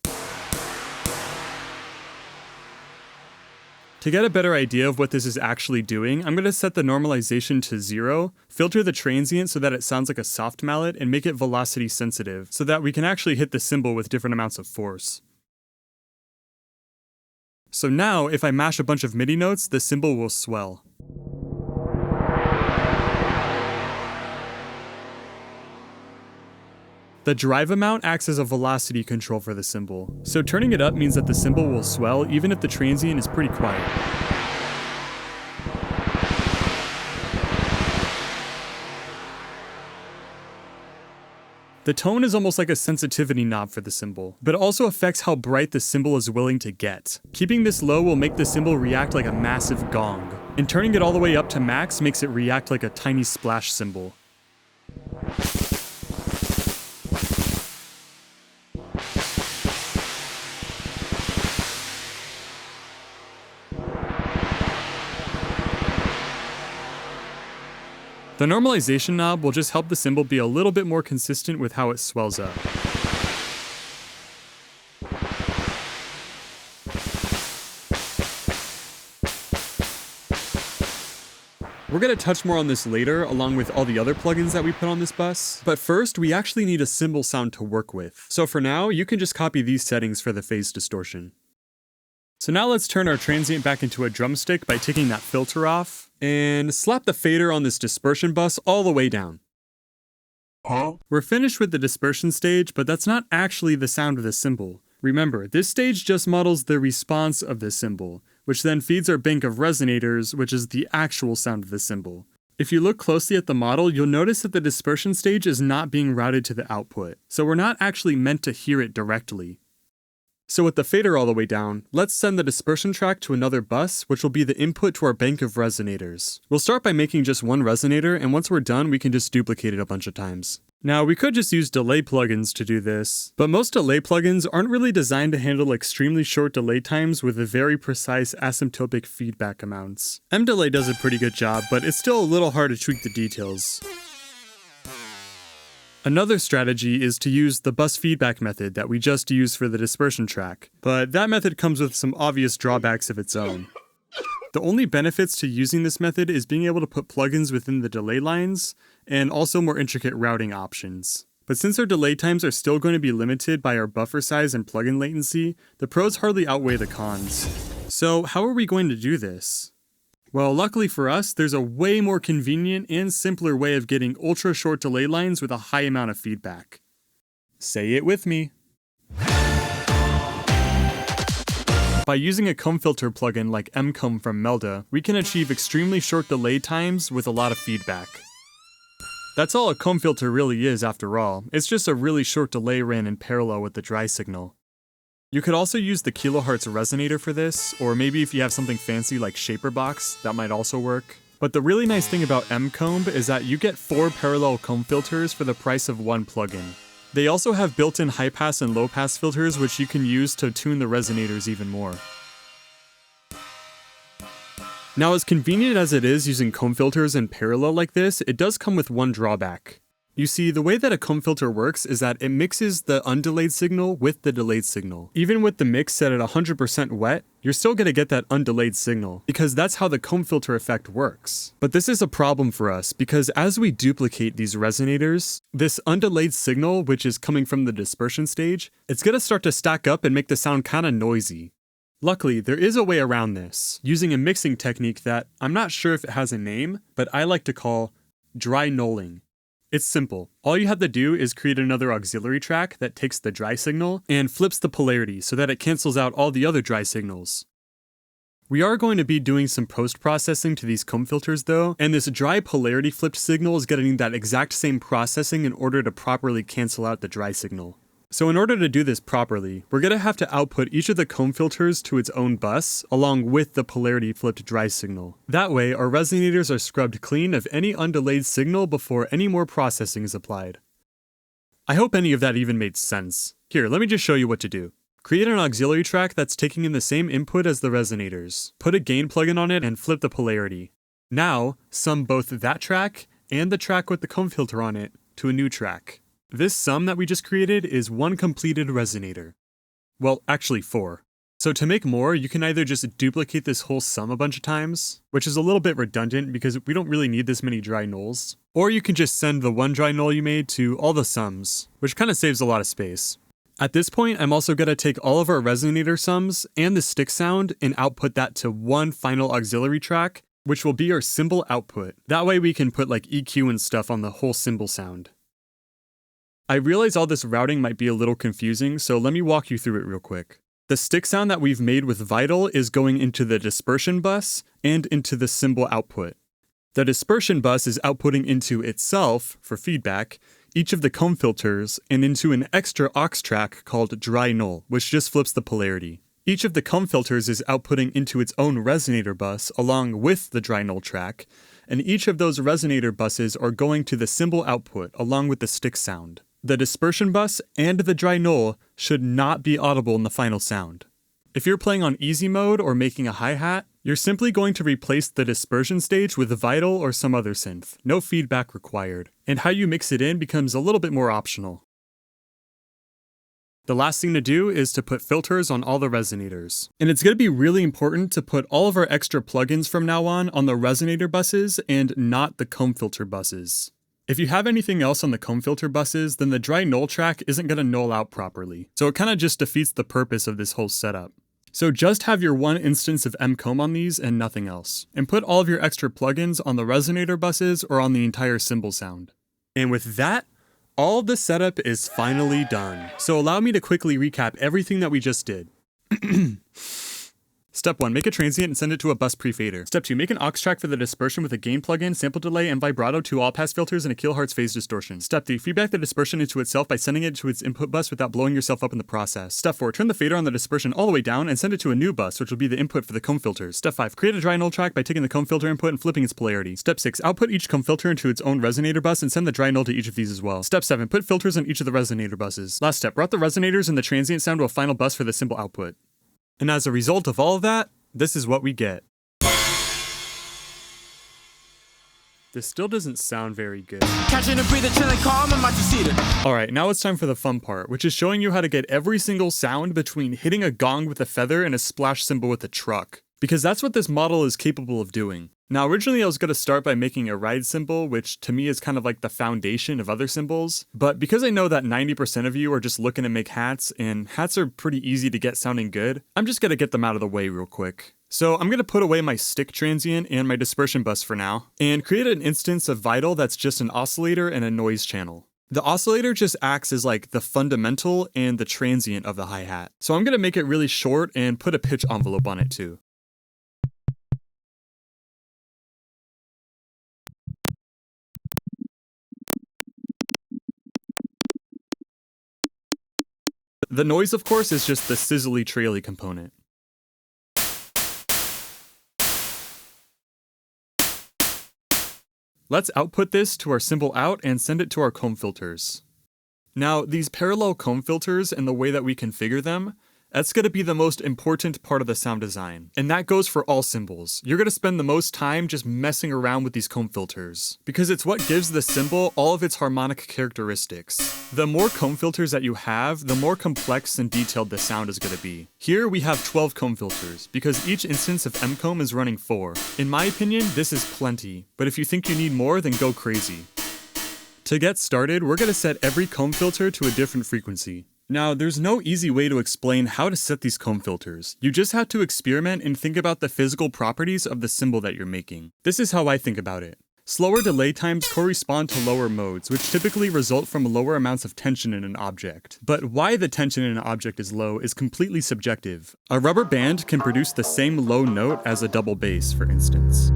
A: To get a better idea of what this is actually doing, I'm going to set the normalization to 0, filter the transient so that it sounds like a soft mallet, and make it velocity sensitive, so that we can actually hit the cymbal with different amounts of force. So now, if I mash a bunch of MIDI notes, the cymbal will swell. The drive amount acts as a velocity control for the cymbal, so turning it up means that the cymbal will swell even if the transient is pretty quiet. The tone is almost like a sensitivity knob for the cymbal, but it also affects how bright the cymbal is willing to get. Keeping this low will make the cymbal react like a massive gong, and turning it all the way up to max makes it react like a tiny splash cymbal. The normalization knob will just help the cymbal be a little bit more consistent with how it swells up. We're going to touch more on this later, along with all the other plugins that we put on this bus. But first, we actually need a cymbal sound to work with. So for now, you can just copy these settings for the phase distortion. So now let's turn our transient back into a drumstick by taking that filter off, and slap the fader on this dispersion bus all the way down. We're finished with the dispersion stage, but that's not actually the sound of the cymbal. Remember, this stage just models the response of the cymbal, which then feeds our bank of resonators, which is the actual sound of the cymbal. If you look closely at the model, you'll notice that the dispersion stage is not being routed to the output, so we're not actually meant to hear it directly. So with the fader all the way down, let's send the dispersion track to another bus, which will be the input to our bank of resonators. We'll start by making just one resonator, and once we're done, we can just duplicate it a bunch of times. Now, we could just use delay plugins to do this, but most delay plugins aren't really designed to handle extremely short delay times with very precise asymptotic feedback amounts. M-Delay does a pretty good job, but it's still a little hard to tweak the details. Another strategy is to use the bus feedback method that we just used for the dispersion track, but that method comes with some obvious drawbacks of its own. The only benefits to using this method is being able to put plugins within the delay lines, and also more intricate routing options. But since our delay times are still going to be limited by our buffer size and plugin latency, the pros hardly outweigh the cons. So how are we going to do this? Well, luckily for us, there's a way more convenient and simpler way of getting ultra short delay lines with a high amount of feedback. Say it with me. By using a comb filter plugin like mcomb from Melda, we can achieve extremely short delay times with a lot of feedback. That's all a comb filter really is after all, it's just a really short delay ran in parallel with the dry signal. You could also use the kilohertz resonator for this, or maybe if you have something fancy like Shaperbox, that might also work. But the really nice thing about mcomb is that you get 4 parallel comb filters for the price of 1 plugin. They also have built-in high-pass and low-pass filters which you can use to tune the resonators even more. Now, as convenient as it is using comb filters in parallel like this, it does come with one drawback. You see, the way that a comb filter works is that it mixes the undelayed signal with the delayed signal. Even with the mix set at 100% wet, you're still going to get that undelayed signal, because that's how the comb filter effect works. But this is a problem for us, because as we duplicate these resonators, this undelayed signal, which is coming from the dispersion stage, it's going to start to stack up and make the sound kind of noisy. Luckily, there is a way around this, using a mixing technique that I'm not sure if it has a name, but I like to call dry nulling. It's simple. All you have to do is create another auxiliary track that takes the dry signal and flips the polarity so that it cancels out all the other dry signals. We are going to be doing some post-processing to these comb filters though, and this dry polarity flipped signal is getting that exact same processing in order to properly cancel out the dry signal. So in order to do this properly, we're going to have to output each of the comb filters to its own bus, along with the polarity flipped dry signal. That way, our resonators are scrubbed clean of any undelayed signal before any more processing is applied. I hope any of that even made sense. Here, let me just show you what to do. Create an auxiliary track that's taking in the same input as the resonators. Put a gain plugin on it and flip the polarity. Now, sum both that track and the track with the comb filter on it to a new track. This sum that we just created is one completed resonator. Well, actually 4. So to make more, you can either just duplicate this whole sum a bunch of times, which is a little bit redundant because we don't really need this many dry nulls, or you can just send the one dry null you made to all the sums, which kind of saves a lot of space. At this point, I'm also going to take all of our resonator sums and the stick sound and output that to one final auxiliary track, which will be our cymbal output. That way we can put like EQ and stuff on the whole cymbal sound. I realize all this routing might be a little confusing, so let me walk you through it real quick. The stick sound that we've made with Vital is going into the dispersion bus and into the cymbal output. The dispersion bus is outputting into itself, for feedback, each of the comb filters and into an extra aux track called dry null, which just flips the polarity. Each of the comb filters is outputting into its own resonator bus along with the dry null track, and each of those resonator buses are going to the cymbal output along with the stick sound. The dispersion bus and the dry null should not be audible in the final sound. If you're playing on easy mode or making a hi-hat, you're simply going to replace the dispersion stage with Vital or some other synth. No feedback required. And how you mix it in becomes a little bit more optional. The last thing to do is to put filters on all the resonators. And it's going to be really important to put all of our extra plugins from now on the resonator buses and not the comb filter buses. If you have anything else on the comb filter buses, then the dry null track isn't going to null out properly. So it kind of just defeats the purpose of this whole setup. So just have your one instance of mcomb on these and nothing else. And put all of your extra plugins on the resonator buses or on the entire cymbal sound. And with that, all the setup is finally done. So allow me to quickly recap everything that we just did. Step 1, make a transient and send it to a bus pre-fader. Step 2, make an aux track for the dispersion with a gain plugin, sample delay, and vibrato, 2 all-pass filters, and a kilohertz phase distortion. Step 3, feedback the dispersion into itself by sending it to its input bus without blowing yourself up in the process. Step 4, turn the fader on the dispersion all the way down and send it to a new bus, which will be the input for the comb filters. Step 5, create a dry null track by taking the comb filter input and flipping its polarity. Step 6, output each comb filter into its own resonator bus and send the dry null to each of these as well. Step 7, put filters on each of the resonator buses. Last step, route the resonators and the transient sound to a final bus for the cymbal output. And as a result of all of that, this is what we get. This still doesn't sound very good.
F: Catching a breather, chilling calm, I'm about to see them.
A: Alright, now it's time for the fun part, which is showing you how to get every single sound between hitting a gong with a feather and a splash cymbal with a truck. Because that's what this model is capable of doing. Now originally I was going to start by making a ride cymbal, which to me is kind of like the foundation of other cymbals, but because I know that 90% of you are just looking to make hats, and hats are pretty easy to get sounding good, I'm just going to get them out of the way real quick. So I'm going to put away my stick transient and my dispersion bus for now, and create an instance of Vital that's just an oscillator and a noise channel. The oscillator just acts as like the fundamental and the transient of the hi-hat. So I'm going to make it really short and put a pitch envelope on it too. The noise, of course, is just the sizzly traily component. Let's output this to our cymbal out and send it to our comb filters. Now, these parallel comb filters and the way that we configure them That's going to be the most important part of the sound design. And that goes for all cymbals. You're going to spend the most time just messing around with these comb filters, because it's what gives the cymbal all of its harmonic characteristics. The more comb filters that you have, the more complex and detailed the sound is going to be. Here we have 12 comb filters, because each instance of M-comb is running 4. In my opinion, this is plenty, but if you think you need more, then go crazy. To get started, we're going to set every comb filter to a different frequency. Now, there's no easy way to explain how to set these comb filters. You just have to experiment and think about the physical properties of the cymbal that you're making. This is how I think about it. Slower delay times correspond to lower modes, which typically result from lower amounts of tension in an object. But why the tension in an object is low is completely subjective. A rubber band can produce the same low note as a double bass, for instance.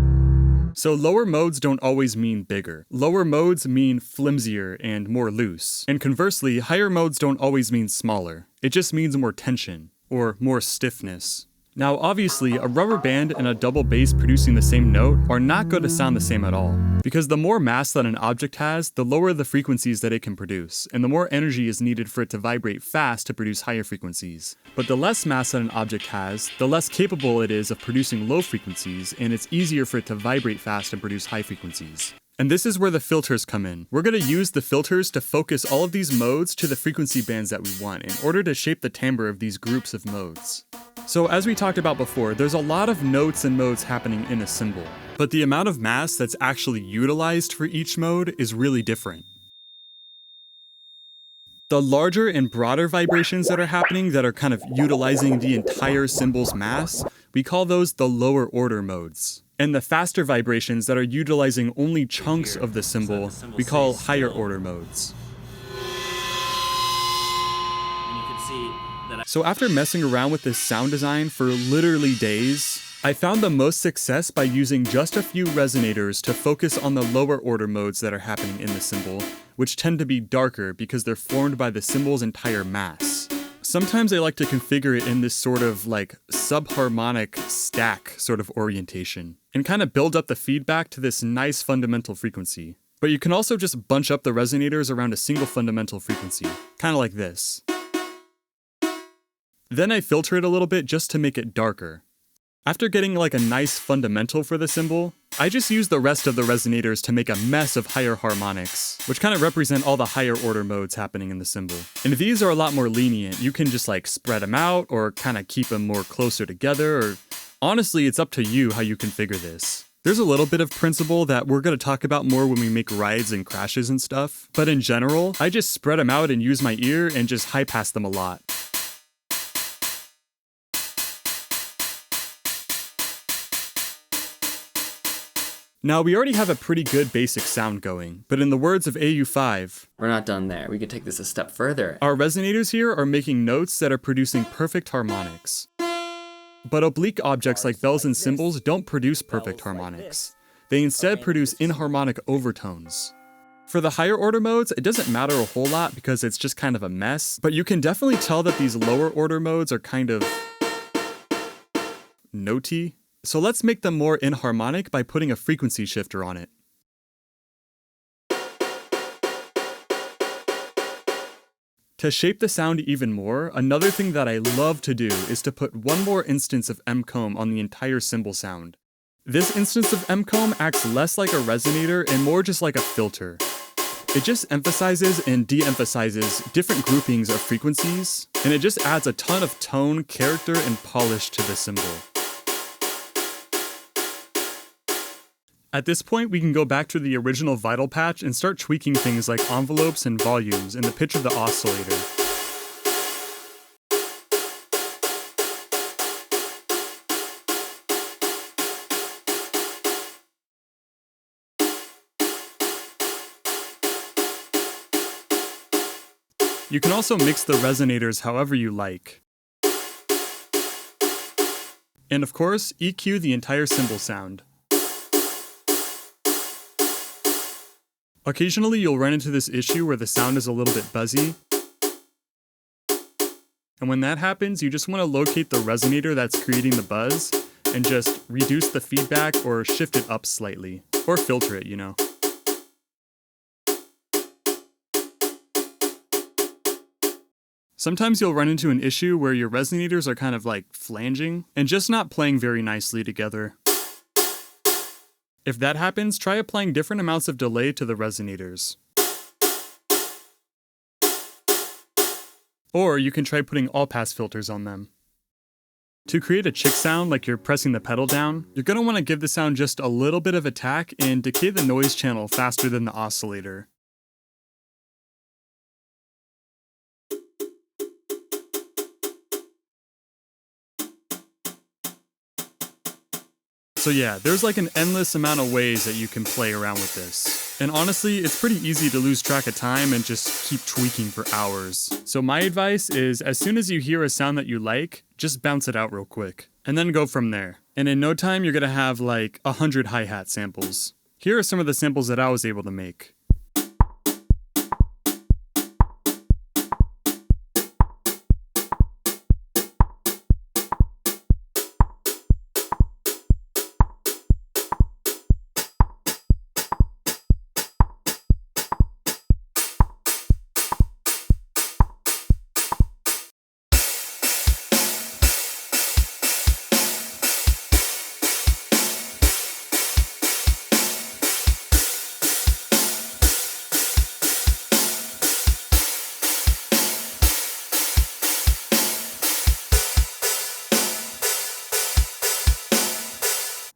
A: So lower modes don't always mean bigger. Lower modes mean flimsier and more loose. And conversely, higher modes don't always mean smaller. It just means more tension, or more stiffness. Now obviously, a rubber band and a double bass producing the same note are not going to sound the same at all. Because the more mass that an object has, the lower the frequencies that it can produce, and the more energy is needed for it to vibrate fast to produce higher frequencies. But the less mass that an object has, the less capable it is of producing low frequencies, and it's easier for it to vibrate fast and produce high frequencies. And this is where the filters come in. We're going to use the filters to focus all of these modes to the frequency bands that we want in order to shape the timbre of these groups of modes. So as we talked about before, there's a lot of notes and modes happening in a cymbal, but the amount of mass that's actually utilized for each mode is really different. The larger and broader vibrations that are happening that are kind of utilizing the entire cymbal's mass, we call those the lower order modes. And the faster vibrations that are utilizing only chunks of the cymbal, we call higher order modes. So after messing around with this sound design for literally days, I found the most success by using just a few resonators to focus on the lower order modes that are happening in the cymbal, which tend to be darker because they're formed by the cymbal's entire mass. Sometimes I like to configure it in this sort of like subharmonic stack sort of orientation, and kind of build up the feedback to this nice fundamental frequency. But you can also just bunch up the resonators around a single fundamental frequency, kind of like this. Then I filter it a little bit just to make it darker. After getting like a nice fundamental for the cymbal, I just use the rest of the resonators to make a mess of higher harmonics, which kind of represent all the higher order modes happening in the cymbal. And these are a lot more lenient. You can just like spread them out or kind of keep them more closer together, or honestly, it's up to you how you configure this. There's a little bit of principle that we're going to talk about more when we make rides and crashes and stuff, but in general, I just spread them out and use my ear and just high pass them a lot. Now, we already have a pretty good basic sound going, but in the words of AU5,
H: we're not done there. We could take this a step further.
A: Our resonators here are making notes that are producing perfect harmonics. But oblique objects like bells and cymbals don't produce perfect harmonics. They instead produce inharmonic overtones. For the higher order modes, it doesn't matter a whole lot because it's just kind of a mess, but you can definitely tell that these lower order modes are kind of notey. So let's make them more inharmonic by putting a frequency shifter on it. To shape the sound even more, another thing that I love to do is to put one more instance of M-comb on the entire cymbal sound. This instance of M-comb acts less like a resonator and more just like a filter. It just emphasizes and de-emphasizes different groupings of frequencies, and it just adds a ton of tone, character, and polish to the cymbal. At this point, we can go back to the original vital patch and start tweaking things like envelopes and volumes and the pitch of the oscillator. You can also mix the resonators however you like. And of course, EQ the entire cymbal sound. Occasionally, you'll run into this issue where the sound is a little bit buzzy. And when that happens, you just want to locate the resonator that's creating the buzz and just reduce the feedback or shift it up slightly. Or filter it, you know. Sometimes you'll run into an issue where your resonators are kind of like flanging and just not playing very nicely together. If that happens, try applying different amounts of delay to the resonators. Or you can try putting all-pass filters on them. To create a chick sound like you're pressing the pedal down, you're going to want to give the sound just a little bit of attack and decay the noise channel faster than the oscillator. So yeah, there's like an endless amount of ways that you can play around with this. And honestly, it's pretty easy to lose track of time and just keep tweaking for hours. So my advice is, as soon as you hear a sound that you like, just bounce it out real quick. And then go from there. And in no time, you're gonna have like 100 hi-hat samples. Here are some of the samples that I was able to make.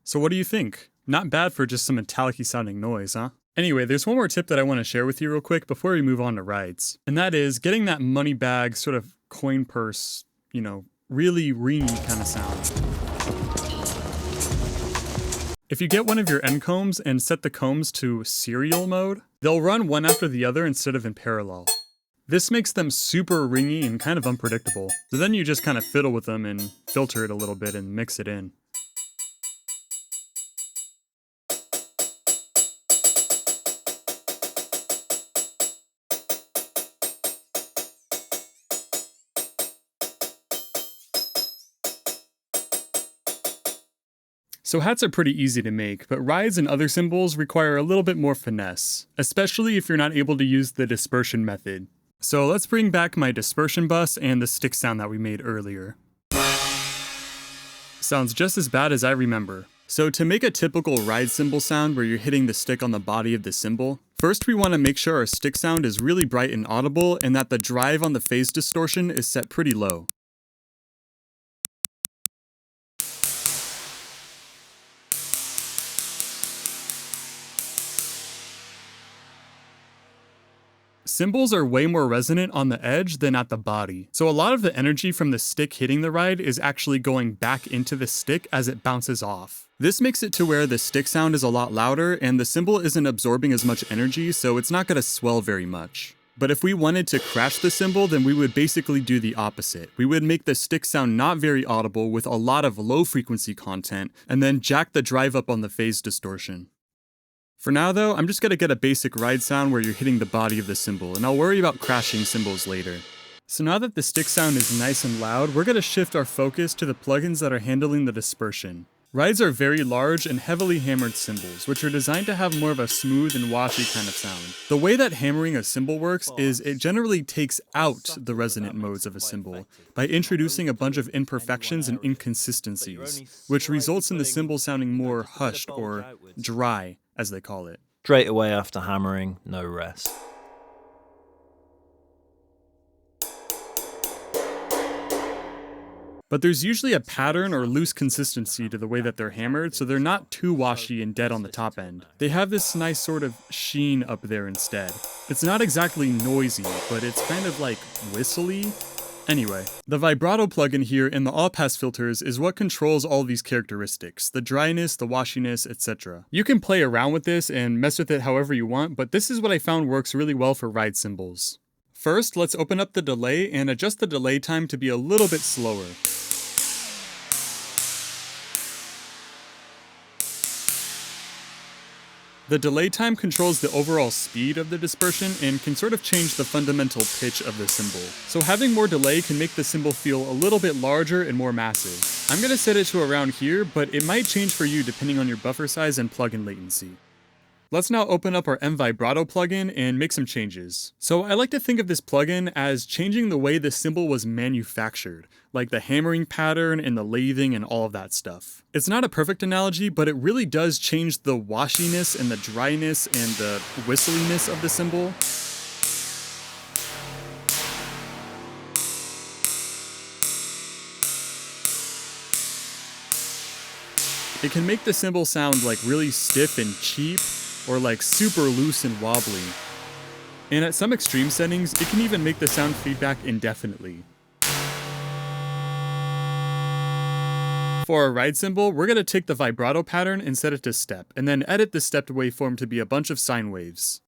A: So what do you think? Not bad for just some metallic-y sounding noise, huh? Anyway, there's one more tip that I want to share with you real quick before we move on to rides. And that is getting that money bag, sort of coin purse, really ringy kind of sound. If you get one of your end combs and set the combs to serial mode, they'll run one after the other instead of in parallel. This makes them super ringy and kind of unpredictable. So then you just kind of fiddle with them and filter it a little bit and mix it in. So hats are pretty easy to make, but rides and other cymbals require a little bit more finesse, especially if you're not able to use the dispersion method. So let's bring back my dispersion bus and the stick sound that we made earlier. Sounds just as bad as I remember. So to make a typical ride cymbal sound where you're hitting the stick on the body of the cymbal, first we want to make sure our stick sound is really bright and audible and that the drive on the phase distortion is set pretty low. Cymbals are way more resonant on the edge than at the body, so a lot of the energy from the stick hitting the ride is actually going back into the stick as it bounces off. This makes it to where the stick sound is a lot louder and the cymbal isn't absorbing as much energy, so it's not going to swell very much. But if we wanted to crash the cymbal, then we would basically do the opposite. We would make the stick sound not very audible with a lot of low frequency content, and then jack the drive up on the phase distortion. For now though, I'm just gonna get a basic ride sound where you're hitting the body of the cymbal, and I'll worry about crashing cymbals later. So now that the stick sound is nice and loud, we're gonna shift our focus to the plugins that are handling the dispersion. Rides are very large and heavily hammered cymbals, which are designed to have more of a smooth and washy kind of sound. The way that hammering a cymbal works is it generally takes out the resonant modes of a cymbal by introducing a bunch of imperfections and inconsistencies, which results in the cymbal sounding more hushed or dry, as they call it.
I: Straight away after hammering, no rest.
A: But there's usually a pattern or loose consistency to the way that they're hammered, so they're not too washy and dead on the top end. They have this nice sort of sheen up there instead. It's not exactly noisy, but it's kind of like whistly. Anyway, the vibrato plugin here in the all-pass filters is what controls all these characteristics, the dryness, the washiness, etc. You can play around with this and mess with it however you want, but this is what I found works really well for ride cymbals. First, let's open up the delay and adjust the delay time to be a little bit slower. The delay time controls the overall speed of the dispersion and can sort of change the fundamental pitch of the cymbal. So having more delay can make the cymbal feel a little bit larger and more massive. I'm gonna set it to around here, but it might change for you depending on your buffer size and plugin latency. Let's now open up our M-Vibrato plugin and make some changes. So I like to think of this plugin as changing the way the cymbal was manufactured, like the hammering pattern and the lathing and all of that stuff. It's not a perfect analogy, but it really does change the washiness and the dryness and the whistliness of the cymbal. It can make the cymbal sound like really stiff and cheap, or like super loose and wobbly. And at some extreme settings, it can even make the sound feedback indefinitely. For our ride cymbal, we're going to take the vibrato pattern and set it to step, and then edit the stepped waveform to be a bunch of sine waves.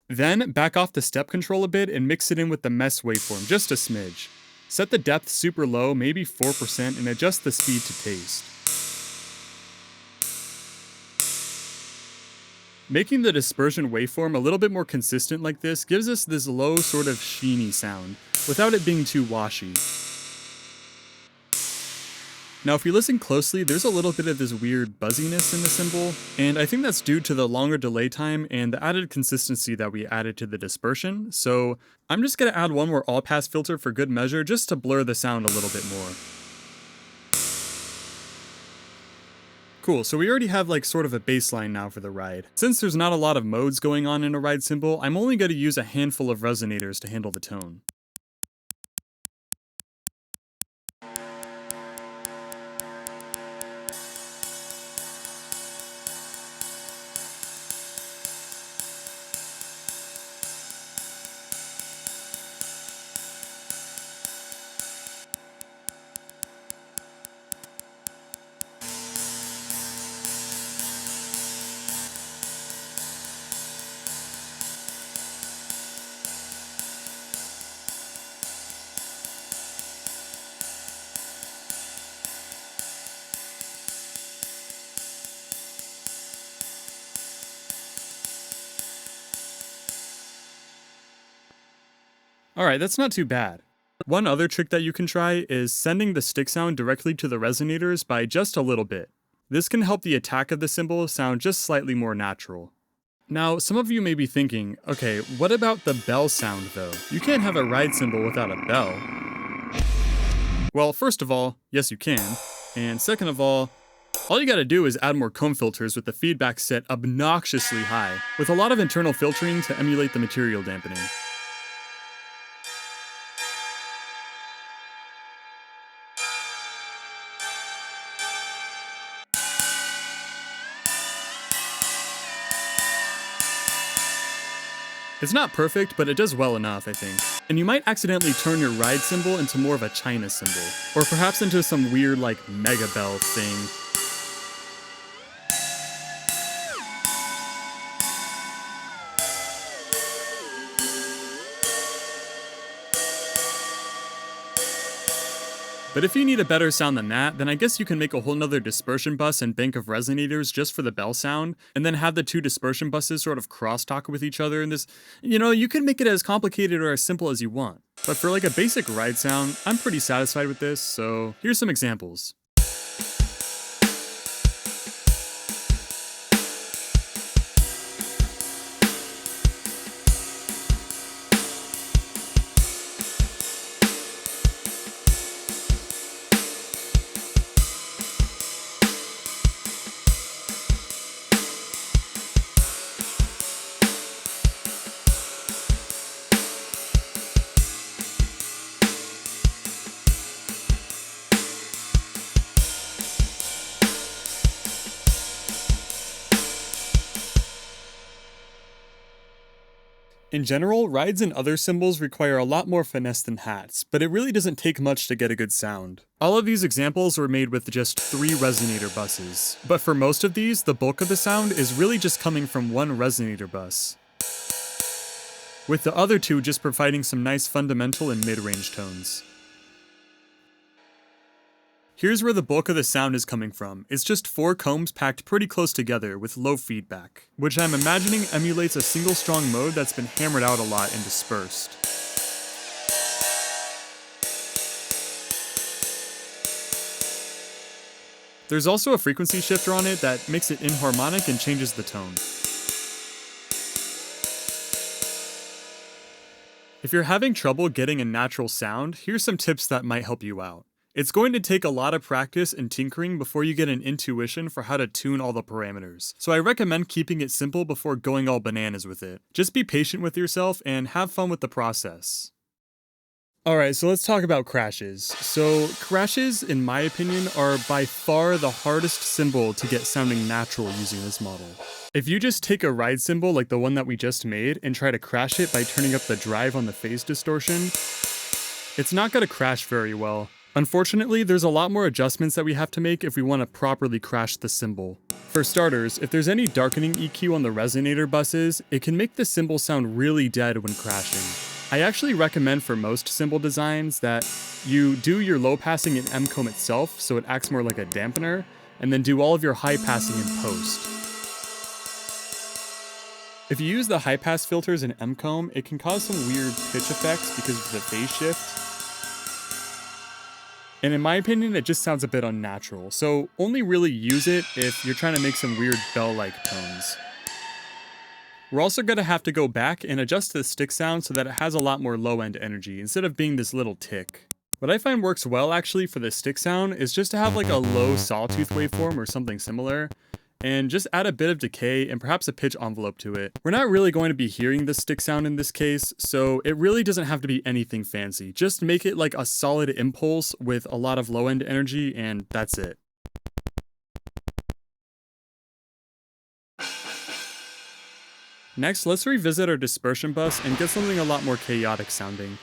A: Then, back off the step control a bit and mix it in with the mesh waveform, just a smidge. Set the depth super low, maybe 4%, and adjust the speed to taste. Making the dispersion waveform a little bit more consistent like this gives us this low sort of sheeny sound, without it being too washy. Now if you listen closely, there's a little bit of this weird buzziness in the cymbal, and I think that's due to the longer delay time and the added consistency that we added to the dispersion, so I'm just going to add one more all-pass filter for good measure just to blur the sound a little bit more. Cool, so we already have like sort of a baseline now for the ride. Since there's not a lot of modes going on in a ride cymbal, I'm only going to use a handful of resonators to handle the tone. Alright, that's not too bad. One other trick that you can try is sending the stick sound directly to the resonators by just a little bit. This can help the attack of the cymbal sound just slightly more natural. Now, some of you may be thinking, okay, what about the bell sound though? You can't have a ride cymbal without a bell. Well, first of all, yes you can. And second of all you gotta do is add more comb filters with the feedback set obnoxiously high, with a lot of internal filtering to emulate the material dampening. It's not perfect, but it does well enough, I think. And you might accidentally turn your ride cymbal into more of a China cymbal, or perhaps into some weird, like, mega bell thing. But if you need a better sound than that, then I guess you can make a whole nother dispersion bus and bank of resonators just for the bell sound, and then have the two dispersion buses sort of crosstalk with each other in this. You know, you can make it as complicated or as simple as you want. But for like a basic ride sound, I'm pretty satisfied with this, so here's some examples. In general, rides and other cymbals require a lot more finesse than hats, but it really doesn't take much to get a good sound. All of these examples were made with just 3 resonator buses, but for most of these, the bulk of the sound is really just coming from one resonator bus, with the other 2 just providing some nice fundamental and mid-range tones. Here's where the bulk of the sound is coming from. It's just 4 combs packed pretty close together with low feedback, which I'm imagining emulates a single strong mode that's been hammered out a lot and dispersed. There's also a frequency shifter on it that makes it inharmonic and changes the tone. If you're having trouble getting a natural sound, here's some tips that might help you out. It's going to take a lot of practice and tinkering before you get an intuition for how to tune all the parameters, so I recommend keeping it simple before going all bananas with it. Just be patient with yourself and have fun with the process. Alright, so let's talk about crashes. So crashes, in my opinion, are by far the hardest cymbal to get sounding natural using this model. If you just take a ride cymbal like the one that we just made and try to crash it by turning up the drive on the phase distortion, it's not going to crash very well. Unfortunately, there's a lot more adjustments that we have to make if we want to properly crash the cymbal. For starters, if there's any darkening EQ on the resonator buses, it can make the cymbal sound really dead when crashing. I actually recommend for most cymbal designs that you do your low passing in M-comb itself so it acts more like a dampener, and then do all of your high passing in post. If you use the high pass filters in M-comb, it can cause some weird pitch effects because of the phase shift. And in my opinion, it just sounds a bit unnatural, so only really use it if you're trying to make some weird bell-like tones. We're also going to have to go back and adjust the stick sound so that it has a lot more low-end energy, instead of being this little tick. What I find works well actually for the stick sound is just to have like a low sawtooth waveform or something similar, and just add a bit of decay and perhaps a pitch envelope to it. We're not really going to be hearing the stick sound in this case, so it really doesn't have to be anything fancy. Just make it like a solid impulse with a lot of low-end energy, and that's it. Next, let's revisit our dispersion bus and get something a lot more chaotic sounding.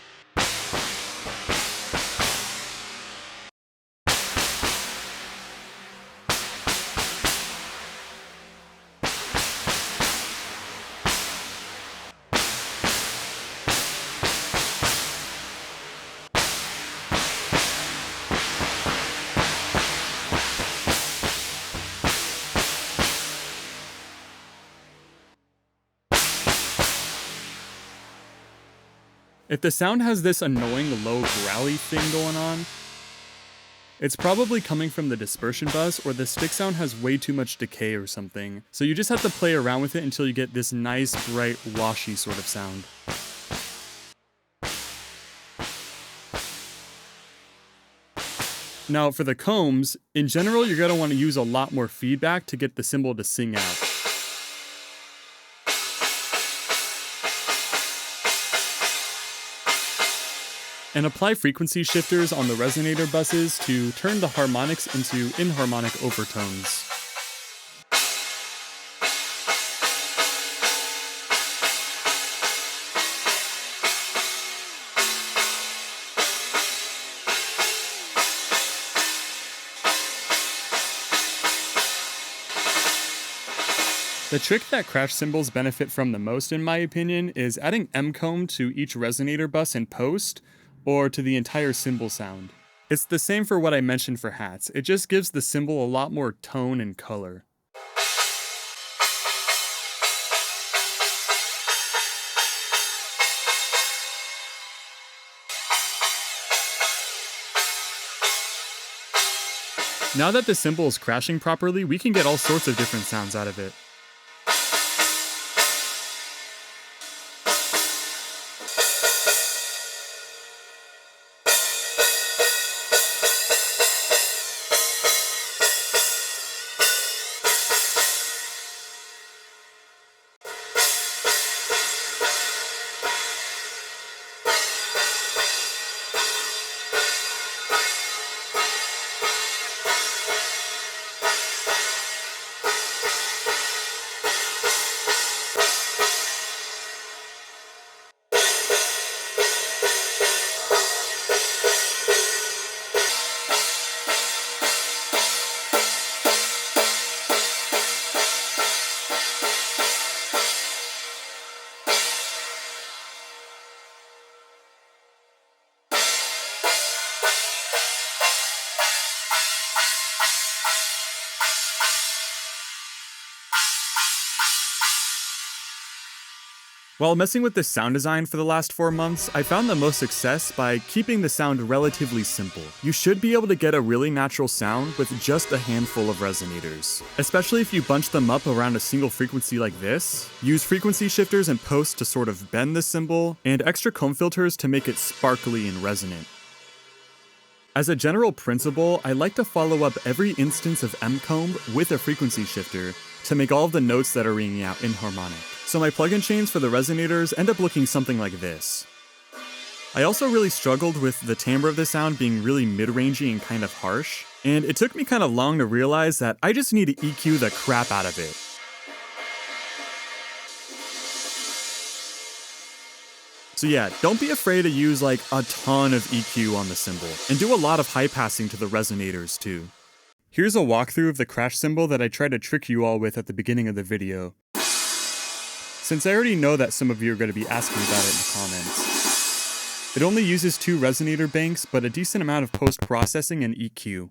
A: If the sound has this annoying low growly thing going on, it's probably coming from the dispersion bus, or the stick sound has way too much decay or something. So you just have to play around with it until you get this nice, bright, washy sort of sound. Now for the combs, in general you're going to want to use a lot more feedback to get the cymbal to sing out. And apply frequency shifters on the resonator buses to turn the harmonics into inharmonic overtones. The trick that crash cymbals benefit from the most, in my opinion, is adding M-comb to each resonator bus in post, or to the entire cymbal sound. It's the same for what I mentioned for hats, it just gives the cymbal a lot more tone and color. Now that the cymbal is crashing properly, we can get all sorts of different sounds out of it. While messing with this sound design for the last 4 months, I found the most success by keeping the sound relatively simple. You should be able to get a really natural sound with just a handful of resonators. Especially if you bunch them up around a single frequency like this, use frequency shifters in post to sort of bend the cymbal, and extra comb filters to make it sparkly and resonant. As a general principle, I like to follow up every instance of M-comb with a frequency shifter to make all of the notes that are ringing out inharmonic. So my plugin chains for the resonators end up looking something like this. I also really struggled with the timbre of the sound being really mid-rangey and kind of harsh, and it took me kind of long to realize that I just need to EQ the crap out of it. So yeah, don't be afraid to use like a ton of EQ on the cymbal, and do a lot of high passing to the resonators too. Here's a walkthrough of the crash cymbal that I tried to trick you all with at the beginning of the video, since I already know that some of you are going to be asking about it in the comments. It only uses 2 resonator banks, but a decent amount of post-processing and EQ.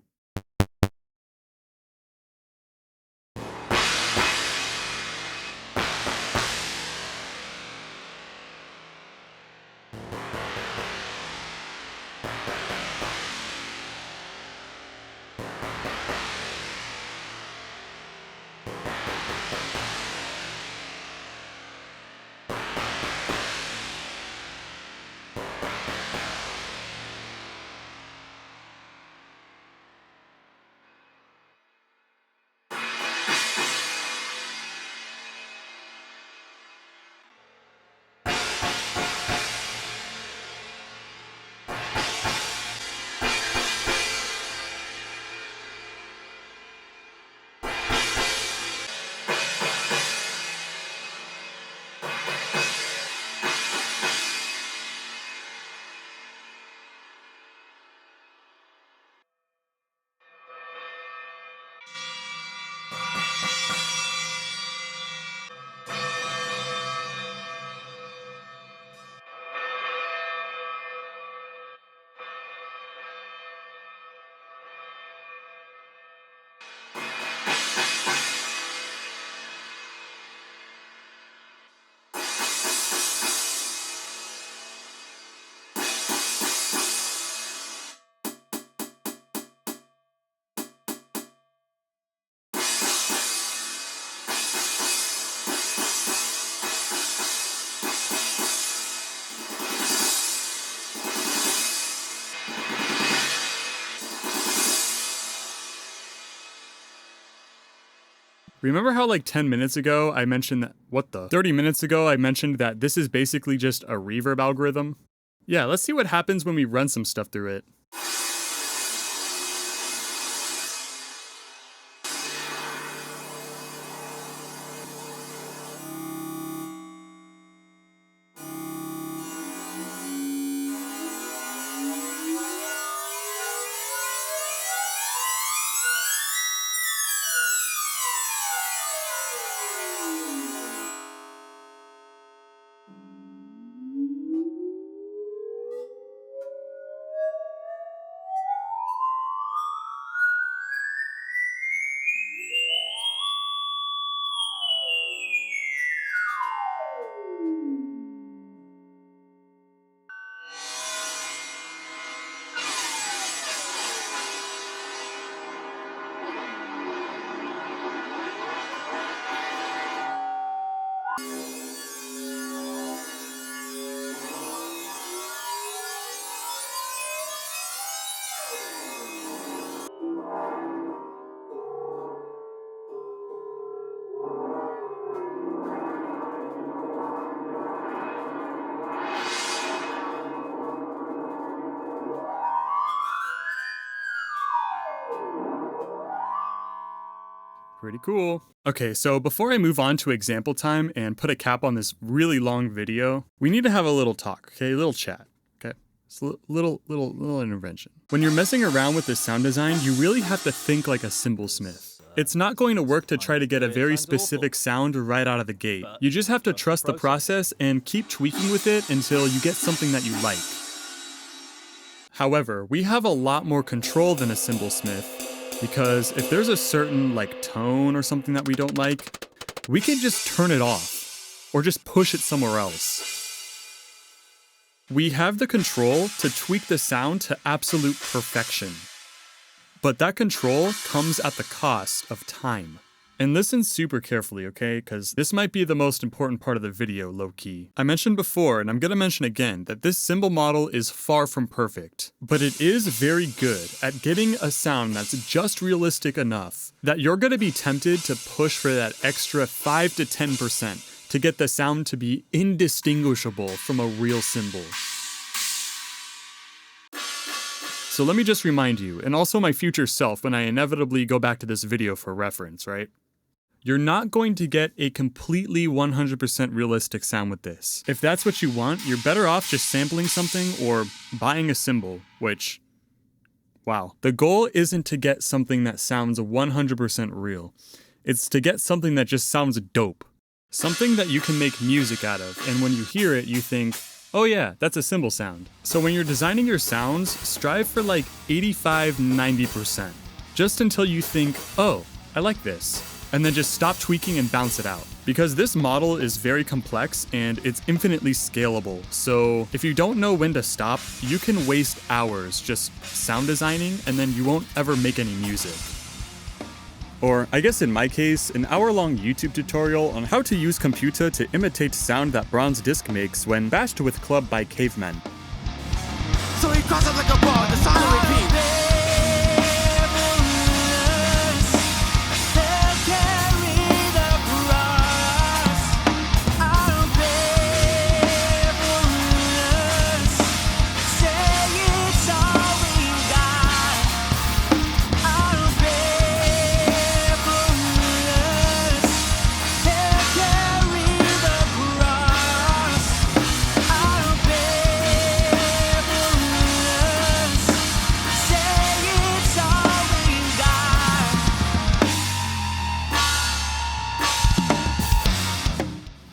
A: Remember how like 10 minutes ago I mentioned that, 30 minutes ago I mentioned that this is basically just a reverb algorithm? Yeah, let's see what happens when we run some stuff through it. Pretty cool. Okay, so before I move on to example time and put a cap on this really long video, we need to have a little talk, okay? A little chat, okay? It's a little intervention. When you're messing around with this sound design, you really have to think like a cymbalsmith. It's not going to work to try to get a very specific sound right out of the gate. You just have to trust the process and keep tweaking with it until you get something that you like. However, we have a lot more control than a cymbalsmith, because if there's a certain like tone or something that we don't like, we can just turn it off. or just push it somewhere else. We have the control to tweak the sound to absolute perfection. But that control comes at the cost of time. And listen super carefully, okay? Because this might be the most important part of the video, low-key. I mentioned before, and I'm gonna mention again, that this cymbal model is far from perfect. But it is very good at getting a sound that's just realistic enough that you're gonna be tempted to push for that extra 5 to 10% to get the sound to be indistinguishable from a real cymbal. So let me just remind you, and also my future self when I inevitably go back to this video for reference, right? You're not going to get a completely 100% realistic sound with this. If that's what you want, you're better off just sampling something or buying a cymbal, which, wow. The goal isn't to get something that sounds 100% real. It's to get something that just sounds dope. Something that you can make music out of, and when you hear it, you think, oh yeah, that's a cymbal sound. So when you're designing your sounds, strive for like 85–90%. Just until you think, oh, I like this. And then just stop tweaking and bounce it out. Because this model is very complex and it's infinitely scalable. So if you don't know when to stop, you can waste hours just sound designing and then you won't ever make any music. Or, I guess in my case, an hour-long YouTube tutorial on how to use computer to imitate sound that bronze disc makes when bashed with club by cavemen.
F: So he crosses like a ball, the song will repeat.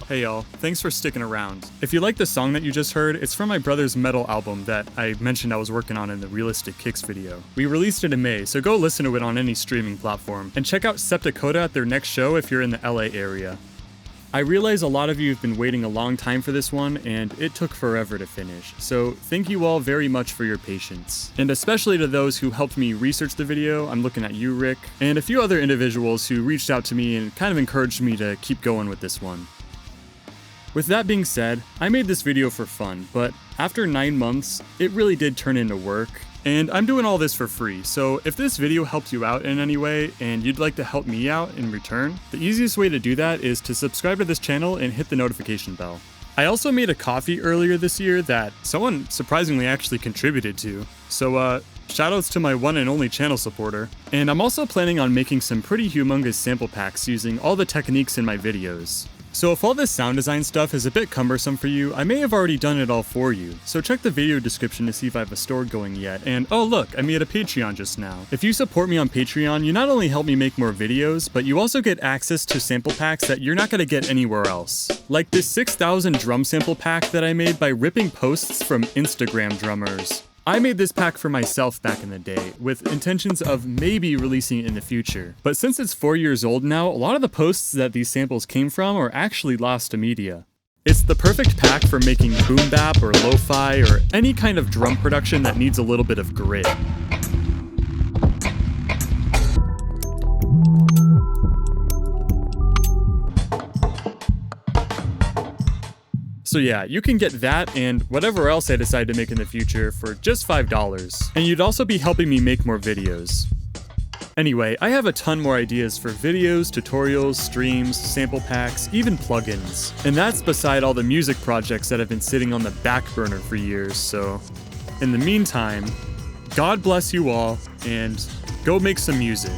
A: Hey y'all, thanks for sticking around. If you like the song that you just heard, it's from my brother's metal album that I mentioned I was working on in the Realistic Kicks video. We released it in May, so go listen to it on any streaming platform. And check out Septa Coda at their next show if you're in the LA area. I realize a lot of you have been waiting a long time for this one, and it took forever to finish. So thank you all very much for your patience. And especially to those who helped me research the video, I'm looking at you, Rick, and a few other individuals who reached out to me and kind of encouraged me to keep going with this one. With that being said, I made this video for fun, but after 9 months, it really did turn into work, and I'm doing all this for free, so if this video helped you out in any way, and you'd like to help me out in return, the easiest way to do that is to subscribe to this channel and hit the notification bell. I also made a coffee earlier this year that someone surprisingly actually contributed to, so shoutouts to my one and only channel supporter. And I'm also planning on making some pretty humongous sample packs using all the techniques in my videos. So if all this sound design stuff is a bit cumbersome for you, I may have already done it all for you, so check the video description to see if I have a store going yet, and oh look, I made a Patreon just now. If you support me on Patreon, you not only help me make more videos, but you also get access to sample packs that you're not gonna get anywhere else. Like this 6,000 drum sample pack that I made by ripping posts from Instagram drummers. I made this pack for myself back in the day, with intentions of maybe releasing it in the future. But since it's 4 years old now, a lot of the posts that these samples came from are actually lost to media. It's the perfect pack for making boom bap or lo-fi or any kind of drum production that needs a little bit of grit. So yeah, you can get that and whatever else I decide to make in the future for just $5. And you'd also be helping me make more videos. Anyway, I have a ton more ideas for videos, tutorials, streams, sample packs, even plugins. And that's beside all the music projects that have been sitting on the back burner for years, so in the meantime, God bless you all, and go make some music.